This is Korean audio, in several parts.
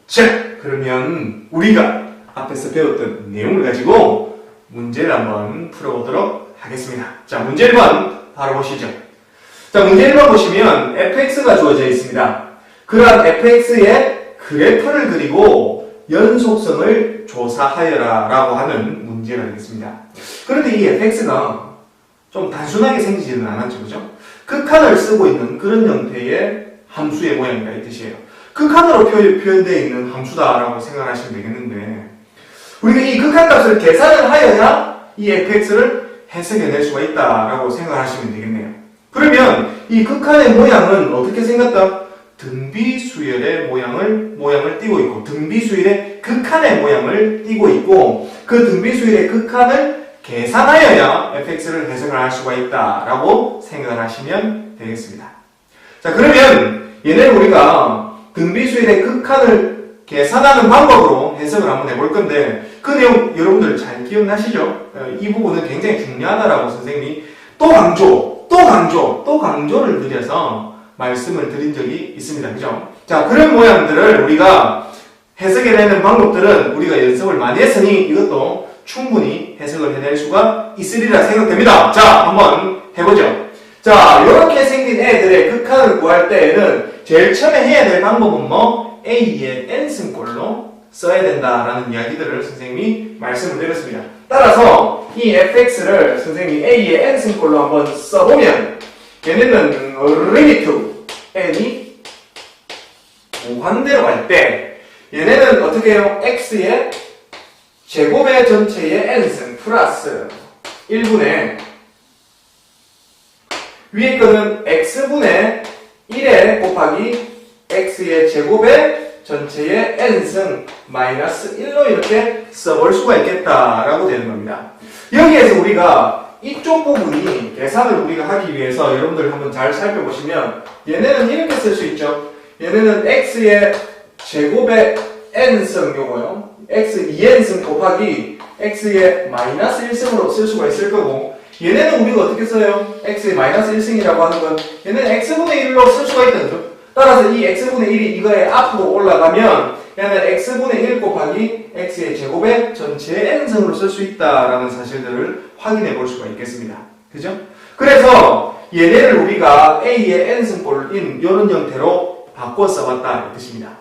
자, 그러면 우리가 앞에서 배웠던 내용을 가지고 문제를 한번 풀어보도록 하겠습니다. 자, 문제 1번 바로 보시죠. 자, 문제 1번 보시면 fx가 주어져 있습니다. 그러한 fx의 그래프를 그리고 연속성을 조사하여라 라고 하는 문제가 되겠습니다. 그런데 이 fx가 좀 단순하게 생기지는 않았죠, 그죠? 극한을 쓰고 있는 그런 형태의 함수의 모양이다 이 뜻이에요. 극한으로 표현되어 있는 함수다라고 생각하시면 되겠는데, 우리가 이 극한값을 계산을 하여야 이 fx를 해석해낼 수가 있다라고 생각하시면 되겠네요. 그러면 이 극한의 모양은 어떻게 생겼다? 등비수열의 모양을 띠고 있고, 등비수열의 극한의 모양을 띠고 있고, 그 등비수열의 극한을 계산하여야 fx를 해석을 할 수가 있다라고 생각을 하시면 되겠습니다. 자, 그러면 얘는 우리가 등비수열의 극한을 계산하는 방법으로 해석을 한번 해볼 건데, 그 내용 여러분들 잘 기억나시죠? 이 부분은 굉장히 중요하다라고 선생님이 또 강조를 드려서 말씀을 드린 적이 있습니다. 그죠? 자, 그런 모양들을 우리가 해석해내는 방법들은 우리가 연습을 많이 했으니 이것도 충분히 해석을 해낼 수가 있으리라 생각됩니다. 자, 한번 해보죠. 자, 이렇게 생긴 애들의 극한을 구할 때에는 제일 처음에 해야 될 방법은 뭐? A의 n승꼴로 써야 된다라는 이야기들을 선생님이 말씀을 드렸습니다. 따라서 이 fx를 선생님이 A의 n승꼴로 한번 써보면, 얘네는 리미트 n이 무한대로 갈 때 얘네는 어떻게 해요? x의 제곱의 전체의 n승 플러스 1분의 위에 거는 x분의 1에 곱하기 x의 제곱의 전체의 n승 마이너스 1로 이렇게 써볼 수가 있겠다라고 되는 겁니다. 여기에서 우리가 이쪽 부분이 계산을 우리가 하기 위해서 여러분들 한번 잘 살펴보시면 얘네는 이렇게 쓸 수 있죠. 얘네는 x의 제곱의 n승 요거요. x 2n승 곱하기 x의 마이너스 1승으로 쓸 수가 있을 거고, 얘네는 우리가 어떻게 써요? x의 마이너스 1승이라고 하는 건 얘는 x분의 1로 쓸 수가 있다는 거죠. 따라서 이 x분의 1이 이거의 앞으로 올라가면 얘는 x분의 1 곱하기 x의 제곱의 전체의 n승으로 쓸 수 있다라는 사실들을 확인해 볼 수가 있겠습니다. 그죠? 그래서 얘네를 우리가 a의 n승꼴인 이런 형태로 바꿔 써봤다 이 뜻입니다.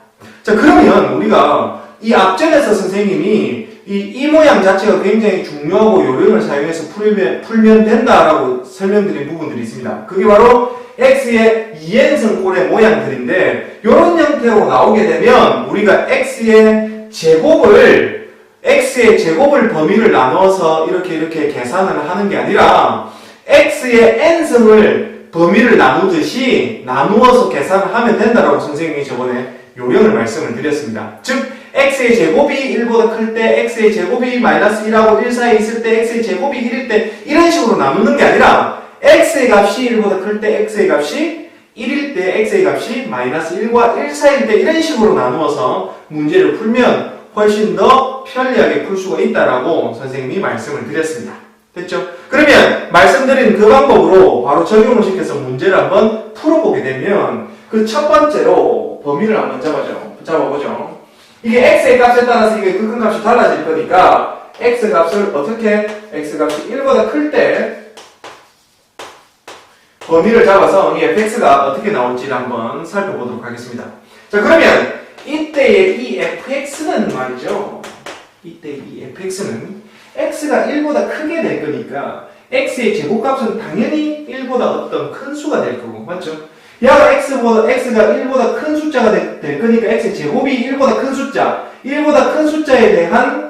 자, 그러면 우리가 이 앞전에서 선생님이 이 모양 자체가 굉장히 중요하고 요령을 사용해서 풀면 된다라고 설명드린 부분들이 있습니다. 그게 바로 x의 2n승꼴의 모양들인데, 이런 형태로 나오게 되면 우리가 x의 제곱을 범위를 나눠서 이렇게 계산을 하는 게 아니라 x의 n승을 범위를 나누듯이 나누어서 계산을 하면 된다라고 선생님이 저번에 요령을 말씀을 드렸습니다. 즉 x의 제곱이 1보다 클 때, x의 제곱이 마이너스 1하고 1 사이에 있을 때, x의 제곱이 1일 때 이런 식으로 나누는 게 아니라 x의 값이 1보다 클 때 x의 값이 1일 때 x의 값이 마이너스 1과 1 사이일 때 이런 식으로 나누어서 문제를 풀면 훨씬 더 편리하게 풀 수가 있다라고 선생님이 말씀을 드렸습니다. 됐죠? 그러면 말씀드린 그 방법으로 바로 적용을 시켜서 문제를 한번 풀어보게 되면, 그 첫 번째로 범위를 한번 잡아보죠. 이게 x의 값에 따라서 이게 극한값이 달라질 거니까 x 값을 어떻게, x 값이 1보다 클 때 범위를 잡아서 이 fx가 어떻게 나올지를 한번 살펴보도록 하겠습니다. 자, 그러면 이때의 이 fx는 말이죠. 이때 이 fx는 x가 1보다 크게 될 거니까 x의 제곱값은 당연히 1보다 어떤 큰 수가 될 거고, 맞죠? 야가 x가 1보다 큰 숫자가 될 거니까 x의 제곱이 1보다 큰 숫자, 1보다 큰 숫자에 대한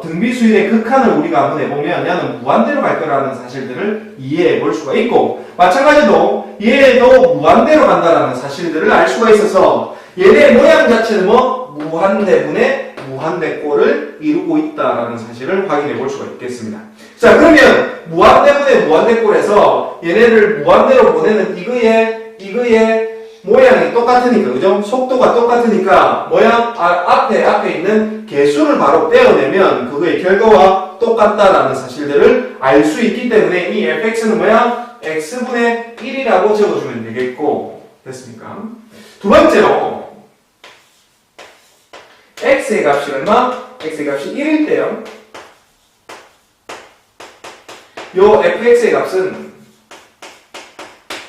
등비수열의 극한을 우리가 한번 해보면 얘는 무한대로 갈 거라는 사실들을 이해해 볼 수가 있고, 마찬가지로 얘도 무한대로 간다라는 사실들을 알 수가 있어서 얘네 모양 자체는 뭐 무한대분의 무한대꼴을 이루고 있다라는 사실을 확인해 볼 수가 있겠습니다. 자, 그러면 무한대분의 무한대꼴에서 얘네를 무한대로 보내는 이거의 모양이 똑같으니까, 그죠? 속도가 똑같으니까 모양 앞에 있는 개수를 바로 떼어내면 그거의 결과와 똑같다라는 사실들을 알 수 있기 때문에 이 fx는 뭐야? x분의 1이라고 적어주면 되겠고, 됐습니까? 두 번째로 x의 값이 얼마? x의 값이 1일 때요. 요 fx의 값은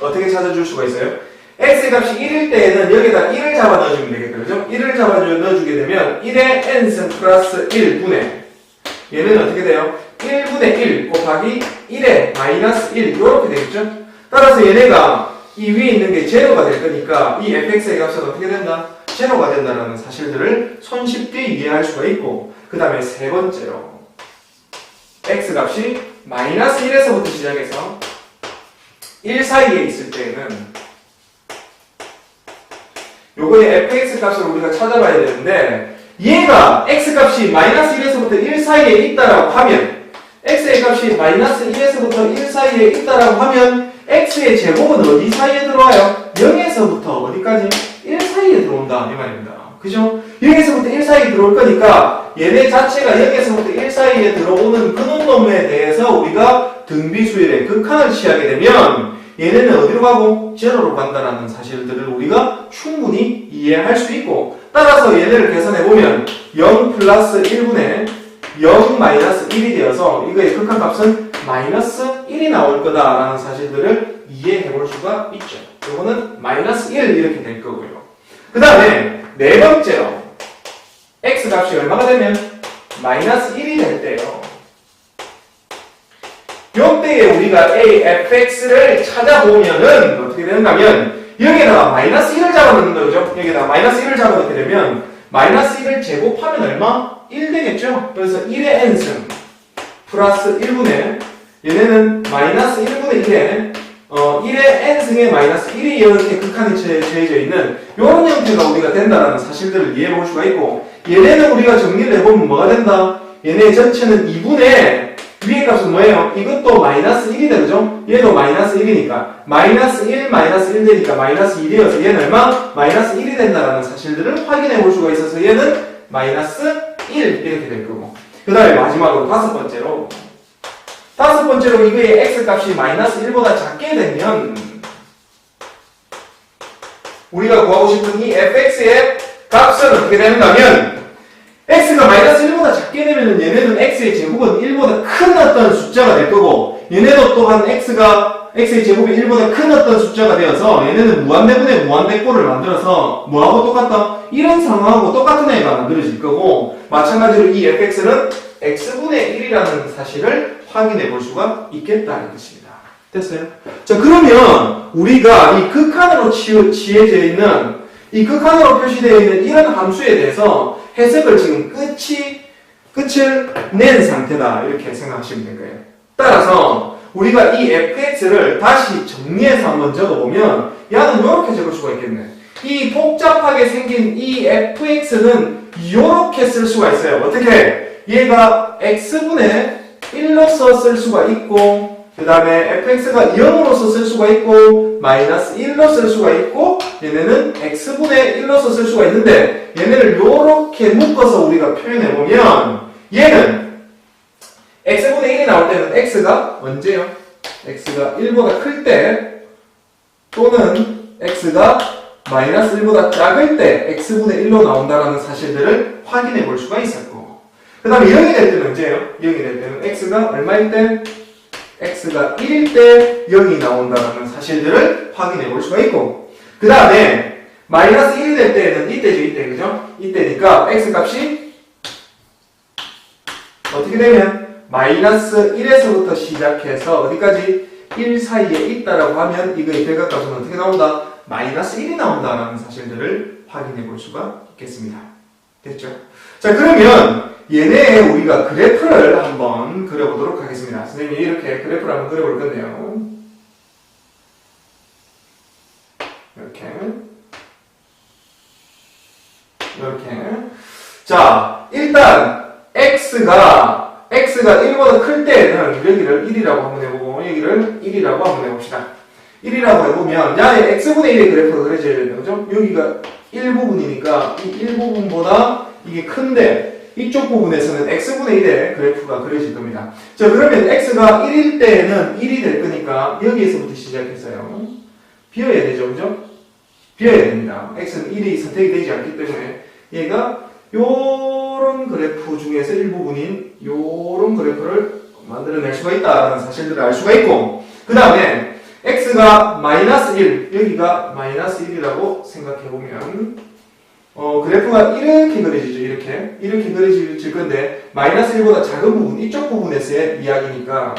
어떻게 찾아줄 수가 있어요? x의 값이 1일 때에는 여기다 1을 잡아 넣어주면 되겠죠. 그죠? 1을 잡아 넣어주게 되면 1의 n승 플러스 1분의 얘는 어떻게 돼요? 1분의 1 곱하기 1의 마이너스 1 이렇게 되겠죠? 따라서 얘네가 이 위에 있는 게 제로가 될 거니까 이 fx의 값은 어떻게 된다? 제로가 된다는 사실들을 손쉽게 이해할 수가 있고 그 다음에 세 번째로 x 값이 마이너스 1에서부터 시작해서 1 사이에 있을 때에는 요거의 fx 값을 우리가 찾아봐야 되는데 얘가 x 값이 마이너스 1에서부터 1 사이에 있다라고 하면 x의 값이 마이너스 1에서부터 1 사이에 있다라고 하면 x의 제곱은 어디 사이에 들어와요? 0에서부터 어디까지? 1 사이에 들어온다 이 말입니다. 그죠? 0에서부터 1 사이에 들어올 거니까 얘네 자체가 0에서부터 1 사이에 들어오는 그 놈에 대해서 우리가 등비수열의 극한을 취하게 되면 얘네는 어디로 가고? 제로로 간다는 사실들을 우리가 충분히 이해할 수 있고 따라서 얘네를 계산해보면 0 플러스 1분의 0 마이너스 1이 되어서 이거의 극한값은 마이너스 1이 나올 거다라는 사실들을 이해해 볼 수가 있죠. 이거는 마이너스 1 이렇게 될 거고요. 그 다음에 네 번째로 x 값이 얼마가 되면 마이너스 1이 될 때요. 요때에 우리가 afx를 찾아보면은 어떻게 되는가면 여기에다가 마이너스 1을 잡아넣는 거죠. 여기에다가 마이너스 1을 잡아넣게 되면 마이너스 1을 제곱하면 얼마? 1 되겠죠? 그래서 1의 n승 플러스 1분의 얘네는 마이너스 1분의 1에 1의 n승의 마이너스 1이 이렇게 극한이 처해져 있는 이런 형태가 우리가 된다는 사실들을 이해해 볼 수가 있고 얘네는 우리가 정리를 해보면 뭐가 된다? 얘네 전체는 2분의 위의 값은 뭐예요? 이것도 마이너스 1이 되죠? 얘도 마이너스 1이니까 마이너스 1, 마이너스 1 되니까 마이너스 2되어서 얘는 얼마? 마이너스 1이 된다는 사실들을 확인해 볼 수가 있어서 얘는 마이너스 1 이렇게 될 거고 그 다음에 마지막으로 다섯 번째로 이거의 x 값이 마이너스 1보다 작게 되면 우리가 구하고 싶은 이 fx의 값은 어떻게 되는가면 x가 마이너스 1보다 작게 되면 얘네는 x의 제곱은 1보다 큰 어떤 숫자가 될 거고 얘네도 또한 x의 제곱이 1보다 큰 어떤 숫자가 되어서 얘네는 무한대분의 무한대꼴을 만들어서 뭐하고 똑같다? 이런 상황하고 똑같은 애가 만들어질 거고 마찬가지로 이 fx는 x분의 1이라는 사실을 확인해 볼 수가 있겠다는 것입니다. 됐어요? 자 그러면 우리가 이 극한으로 취해져 있는 이 극한으로 표시되어 있는 이런 함수에 대해서 해석을 지금 끝을 낸 상태다 이렇게 생각하시면 될 거예요. 따라서 우리가 이 fx를 다시 정리해서 한번 적어보면 야는 이렇게 적을 수가 있겠네. 이 복잡하게 생긴 이 fx는 이렇게 쓸 수가 있어요. 어떻게? 얘가 x분의 1로서 쓸 수가 있고 그 다음에 fx가 0으로서 쓸 수가 있고 마이너스 1로 쓸 수가 있고 얘네는 x분의 1로서 쓸 수가 있는데 얘네를 요렇게 묶어서 우리가 표현해보면 얘는 x분의 1이 나올 때는 x가 언제요? x가 1보다 클 때 또는 x가 마이너스 1보다 작을 때 x분의 1로 나온다는 사실들을 확인해 볼 수가 있었고 그 다음에 0이 될 때는 언제예요? 0이 될 때는 x가 얼마일 때? x가 1일 때 0이 나온다는 사실들을 확인해 볼 수가 있고 그 다음에 마이너스 1이 될 때는 이때죠 이때 그죠? 이때니까 x 값이 어떻게 되면 마이너스 1에서부터 시작해서 어디까지 1 사이에 있다라고 하면 이거의 결과값은 어떻게 나온다? 마이너스 1이 나온다는 사실들을 확인해 볼 수가 있겠습니다. 됐죠? 자 그러면 얘네의 우리가 그래프를 한번 그려보도록 하겠습니다. 선생님이 이렇게 그래프를 한번 그려볼 건데요. 이렇게. 자, 일단 x가 1보다 클 때는 여기를 1이라고 한번 해보고 여기를 1이라고 한번 해봅시다. 1이라고 해보면 야의 x분의 1의 그래프가 그려져야 되는 거죠? 여기가 1부분이니까 이 1부분보다 이게 큰데 이쪽 부분에서는 x분의 1의 그래프가 그려질 겁니다. 자 그러면 x가 1일 때는 1이 될 거니까 여기에서부터 시작해서요. 비워야 되죠. 그죠? 비워야 됩니다. x는 1이 선택이 되지 않기 때문에 얘가 요런 그래프 중에서 일부분인 요런 그래프를 만들어낼 수가 있다는 사실들을 알 수가 있고, 그 다음에 x가 마이너스 1, 여기가 마이너스 1이라고 생각해보면 그래프가 이렇게 그려지죠. 이렇게 그려질 건데 마이너스 1보다 작은 부분, 이쪽 부분에서의 이야기니까,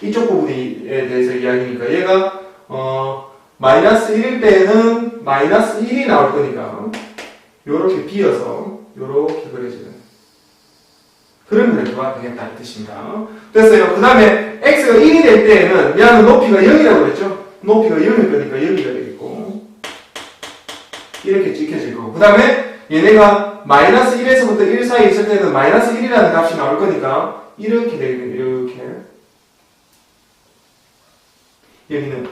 이쪽 부분에 대해서 이야기니까 얘가 마이너스 1일 때는 마이너스 1이 나올 거니까 요렇게 비어서 요렇게 그려지는 그런 그래프가 되겠다 이 뜻입니다. 됐어요. 그 다음에 x가 1이 될 때에는 얘는 높이가 0이라고 그랬죠. 높이가 0일 거니까 여기가 되겠고 이렇게 찍혀질 거고, 그 다음에 얘네가 마이너스 1에서부터 1 사이에 있을 때는 마이너스 1이라는 값이 나올 거니까 이렇게 되겠네요. 이렇게 여기는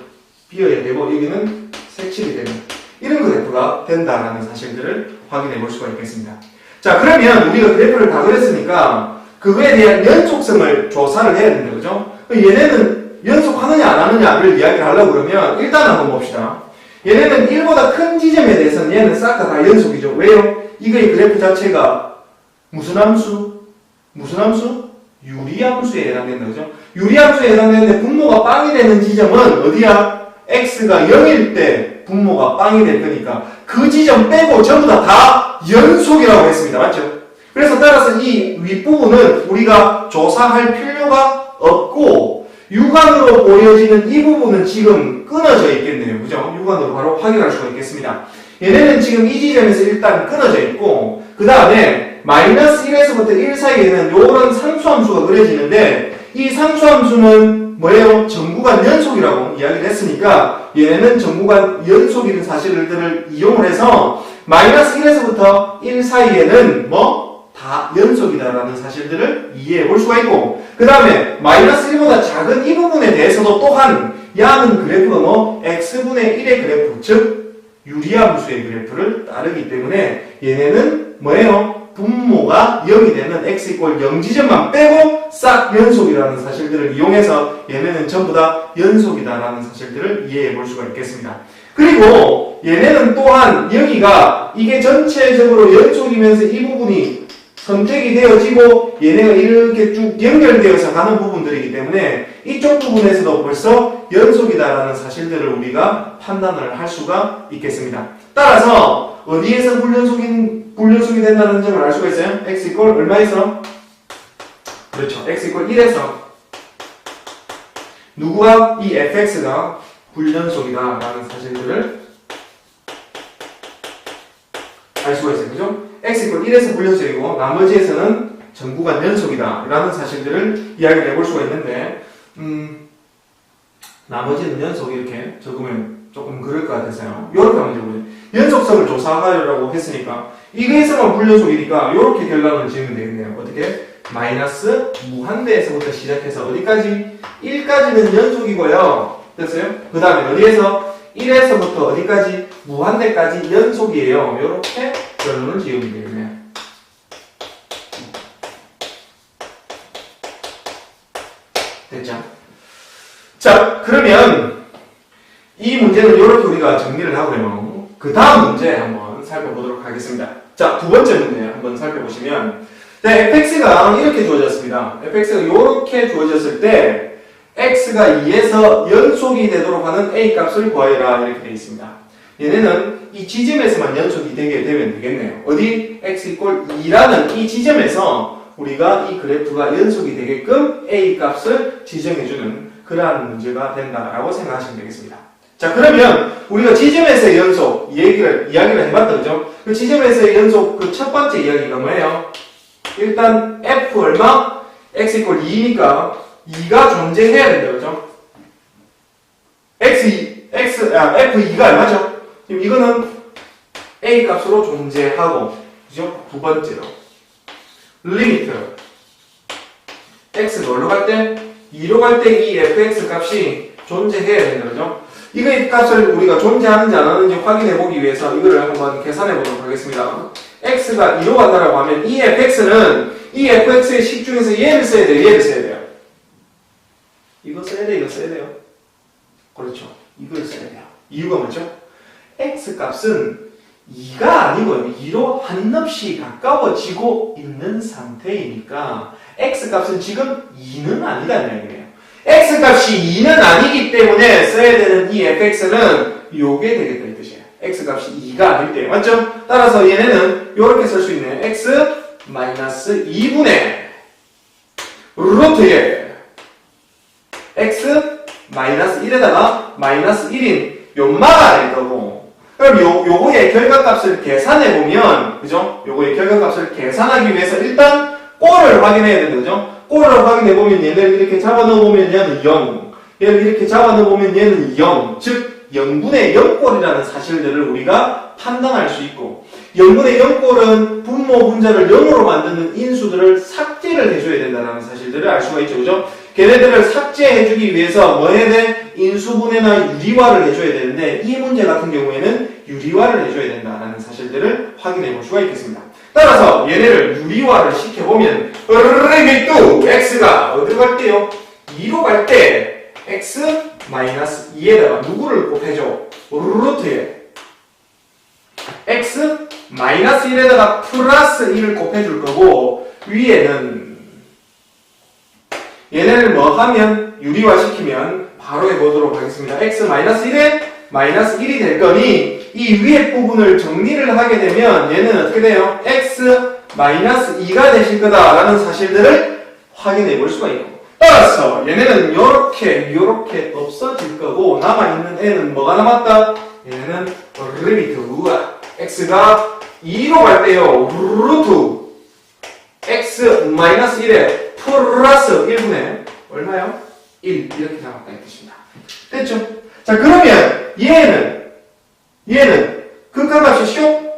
비어야 되고 여기는 색칠이 되는 이런 그래프가 된다라는 사실들을 확인해 볼 수가 있겠습니다. 자, 그러면 우리가 그래프를 다 그렸으니까 그거에 대한 연속성을 조사를 해야 된다, 그죠? 얘네는 연속하느냐 안 하느냐를 이야기를 하려고 그러면 일단 한번 봅시다. 얘네는 1보다 큰 지점에 대해서는 얘는 싹 다 연속이죠. 왜요? 이거의 그래프 자체가 무슨 함수? 유리함수에 해당된다, 그죠? 유리함수에 해당되는데 분모가 빵이 되는 지점은 어디야? x가 0일 때 분모가 빵이 될 거니까 그 지점 빼고 전부 다 연속이라고 했습니다. 맞죠? 그래서 따라서 이 윗부분은 우리가 조사할 필요가 없고 육안으로 보여지는 이 부분은 지금 끊어져 있겠네요. 그죠? 육안으로 바로 확인할 수가 있겠습니다. 얘네는 지금 이 지점에서 일단 끊어져 있고, 그 다음에 마이너스 1에서부터 1 사이에는 요런 상수함수가 그려지는데 이 상수함수는 뭐예요? 정구간 연속이라고 이야기를 했으니까 얘네는 정구간 연속이라는 사실들을 이용을 해서 마이너스 1에서부터 1 사이에는 다 연속이다라는 사실들을 이해해 볼 수가 있고, 그 다음에 마이너스 1보다 작은 이 부분에 대해서도 또한 야는 그래프가 x분의 1의 그래프, 즉 유리함수의 그래프를 따르기 때문에 얘네는 뭐예요? 분모가 0이 되는 x 이퀄 0 지점만 빼고 싹 연속이라는 사실들을 이용해서 얘네는 전부 다 연속이다라는 사실들을 이해해 볼 수가 있겠습니다. 그리고 얘네는 또한 여기가 이게 전체적으로 연속이면서 이 부분이 선택이 되어지고 얘네가 이렇게 쭉 연결되어서 가는 부분들이기 때문에 이쪽 부분에서도 벌써 연속이다라는 사실들을 우리가 판단을 할 수가 있겠습니다. 따라서 어디에서 불연속이 된다는 점을 알 수가 있어요? x 이퀄 얼마에서? 그렇죠. x 이퀄 1에서 누구가? 이 fx가 불연속이다라는 사실들을 알 수가 있어요. 그죠? x 이퀄 1에서 불연속이고 나머지에서는 전구간 연속이다라는 사실들을 이야기를 해볼 수가 있는데 나머지는 연속 이렇게 적으면 조금 그럴 것 같아서요. 이렇게 하면 되거든요. 연속성을 조사하려고 했으니까 이거에서만 불연속이니까 이렇게 결론을 지으면 되겠네요. 어떻게? 마이너스 무한대에서부터 시작해서 어디까지? 1까지는 연속이고요. 됐어요? 그 다음에 어디에서? 1에서부터 어디까지? 무한대까지 연속이에요. 이렇게 결론을 지으면 되겠네요. 됐죠? 자, 그러면 이 문제는 이렇게 우리가 정리를 하고요. 그 다음 문제 한번 살펴보도록 하겠습니다. 자, 두 번째 문제 한번 살펴보시면 fx가 이렇게 주어졌습니다. fx가 이렇게 주어졌을 때 x가 2에서 연속이 되도록 하는 a 값을 구하여라 이렇게 되어 있습니다. 얘네는 이 지점에서만 연속이 되게 되면 되겠네요. 어디? x 이퀄 2라는 이 지점에서 우리가 이 그래프가 연속이 되게끔 a 값을 지정해주는 그러한 문제가 된다라고 생각하시면 되겠습니다. 자, 그러면 우리가 지점에서의 연속 이야기를 해봤다, 그죠? 그 지점에서의 연속 그 첫 번째 이야기가 뭐예요? 일단 f 얼마? x 이퀄 2니까 2가 존재해야 된다, 그죠? f2가 얼마죠? 지금 이거는 a 값으로 존재하고, 그죠? 두 번째로 리미트 x가 어디로 갈 때? 2로 갈 때 이 fx 값이 존재해야 된다, 그죠? 이거의 값을 우리가 존재하는지 안 하는지 확인해 보기 위해서 이거를 한번 계산해 보도록 하겠습니다. x가 2로 간다라고 하면 이 fx는 이 fx의 식 중에서 얘를 써야 돼요, 얘를 써야 돼요. 이거 써야 돼요, 이거 써야 돼요. 그렇죠. 이걸 써야 돼요. 이유가 뭐죠? x 값은 2가 아니고요. 2로 한없이 가까워지고 있는 상태이니까 x값은 지금 2는 아니다는 얘기네요. x값이 2는 아니기 때문에 써야 되는 이 fx는 요게 되겠다 이 뜻이에요. x값이 2가 아닐 때 맞죠? 따라서 얘네는 요렇게 쓸 수 있네요. x 마이너스 2분의 루트에 x 마이너스 1에다가 마이너스 1인 연마가 될 거고 그럼 요거의 결과값을 계산해보면 그죠? 요거의 결과값을 계산하기 위해서 일단 꼴을 확인해야 되는 거죠? 꼴을 확인해보면 얘를 이렇게 잡아넣어보면 얘는 0 얘를 이렇게 잡아넣어보면 얘는 0 즉 0분의 0꼴이라는 사실들을 우리가 판단할 수 있고 0분의 0꼴은 분모 분자를 0으로 만드는 인수들을 삭제를 해줘야 된다는 사실들을 알 수가 있죠. 그죠? 걔네들을 삭제해주기 위해서 뭐 해야 돼? 인수분해나 유리화를 해줘야 되는데 이 문제 같은 경우에는 유리화를 해줘야 된다는 사실들을 확인해 볼 수가 있겠습니다. 따라서 얘네를 유리화를 시켜보면 또 x가 어디로 갈 때요? 2로 갈 때 x 마이너스 2에다가 누구를 곱해줘? 루트에 x 마이너스 1에다가 플러스 1을 곱해줄 거고 위에는 얘네를 뭐 하면 유리화 시키면 바로 해보도록 하겠습니다. x 마이너스 1에 마이너스 1이 될 거니 이 위에 부분을 정리를 하게 되면 얘는 어떻게 돼요? x 마이너스 2가 되실 거다라는 사실들을 확인해 볼 수가 있고 따라서 얘네는 요렇게 없어질 거고 남아있는 애는 뭐가 남았다? 얘네는 리미트 우와 x가 2로 갈 때요 루트 x 마이너스 1에 플러스 1분의 얼마요? 1 이렇게 나왔다 이 뜻입니다. 됐죠? 자 그러면 얘는 극한값이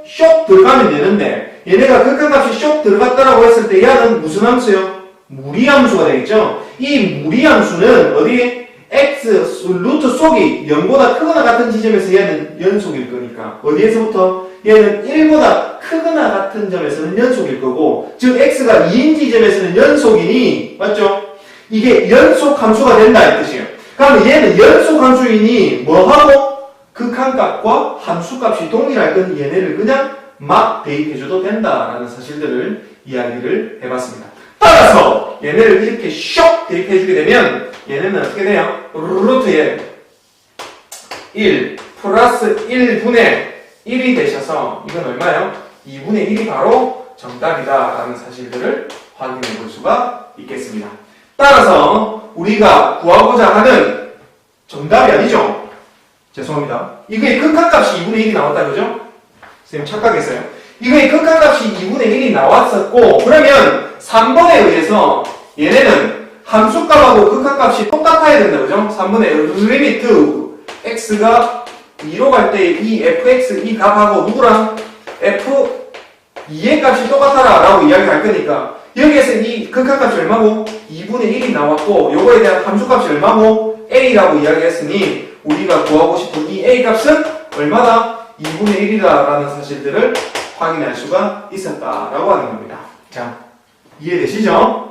쇽 들어가면 되는데 얘네가 극한값이 쇽 들어갔다라고 했을 때 얘는 무슨 함수요? 무리함수가 되겠죠? 이 무리함수는 어디? x 루트 속이 0보다 크거나 같은 지점에서 얘는 연속일 거니까 어디에서부터? 얘는 1보다 크거나 같은 점에서는 연속일 거고 즉 x가 2인 지점에서는 연속이니 맞죠? 이게 연속 함수가 된다 이 뜻이에요. 그러면 얘는 연속 함수이니 뭐하고? 극한값과 함수값이 동일할 건 얘네를 그냥 막 대입해줘도 된다라는 사실들을 이야기를 해봤습니다. 따라서 얘네를 이렇게 쇽 대입해주게 되면 얘네는 어떻게 돼요? 루트에 1 플러스 1분의 1이 되셔서 이건 얼마예요? 2분의 1이 바로 정답이다 라는 사실들을 확인해 볼 수가 있겠습니다. 따라서 우리가 구하고자 하는 정답이 아니죠? 죄송합니다. 이거의 극한값이 2분의 1이 나왔다 그죠? 선생님 착각했어요. 이거의 극한값이 2분의 1이 나왔었고 그러면 3번에 의해서 얘네는 함수값하고 극한값이 똑같아야 된다 그죠? 3번에 리미트 x가 2로 갈 때 이 fx 이 값하고 누구랑 f2의 값이 똑같아라 라고 이야기할 거니까 여기에서 이 극한값이 얼마고? 2분의 1이 나왔고 요거에 대한 함수값이 얼마고? a라고 이야기했으니 우리가 구하고 싶은 이 a 값은 얼마다? 2분의 1이다 라는 사실들을 확인할 수가 있었다라고 하는 겁니다. 자, 이해되시죠?